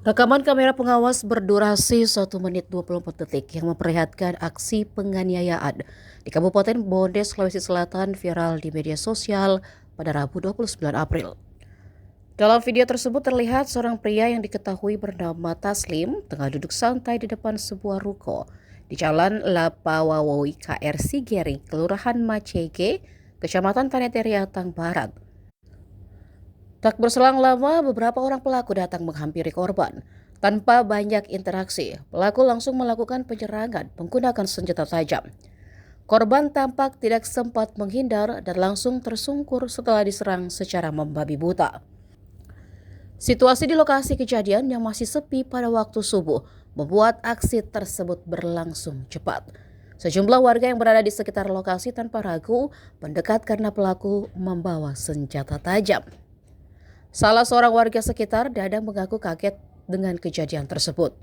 Rekaman kamera pengawas berdurasi 1 menit 24 detik yang memperlihatkan aksi penganiayaan di Kabupaten Bone, Sulawesi Selatan viral di media sosial pada Rabu 29 April. Dalam video tersebut terlihat seorang pria yang diketahui bernama Taslim tengah duduk santai di depan sebuah ruko di Jalan Lapawawoi KR Sigeri, Kelurahan Macege, Kecamatan Taneteria, Tang Barat. Tak berselang lama, beberapa orang pelaku datang menghampiri korban. Tanpa banyak interaksi, pelaku langsung melakukan penyerangan menggunakan senjata tajam. Korban tampak tidak sempat menghindar dan langsung tersungkur setelah diserang secara membabi buta. Situasi di lokasi kejadian yang masih sepi pada waktu subuh membuat aksi tersebut berlangsung cepat. Sejumlah warga yang berada di sekitar lokasi tanpa ragu mendekat karena pelaku membawa senjata tajam. Salah seorang warga sekitar, Dadang, mengaku kaget dengan kejadian tersebut.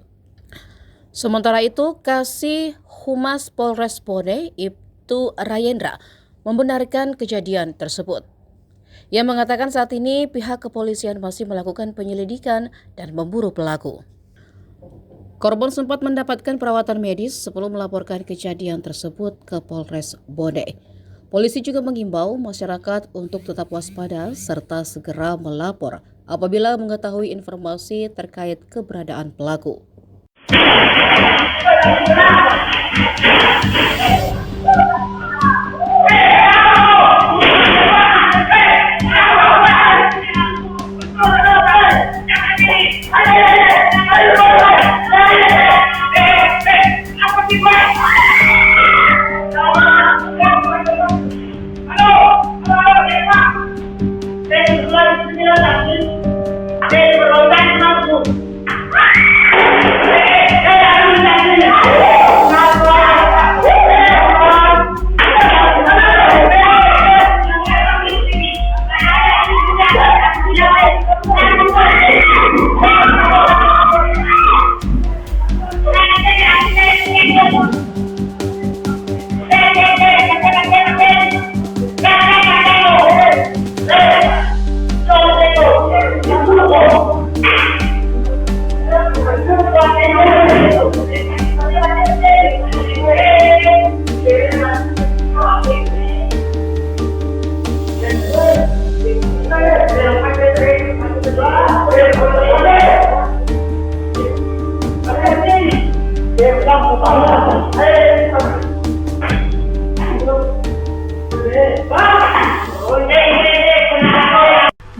Sementara itu, Kasih Humas Polres Bone, Ibtu Rayendra, membenarkan kejadian tersebut. Ia mengatakan saat ini pihak kepolisian masih melakukan penyelidikan dan memburu pelaku. Korban sempat mendapatkan perawatan medis sebelum melaporkan kejadian tersebut ke Polres Bone. Polisi juga mengimbau masyarakat untuk tetap waspada serta segera melapor apabila mengetahui informasi terkait keberadaan pelaku.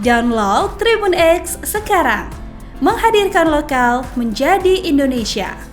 Download Tribun X sekarang, menghadirkan lokal menjadi Indonesia.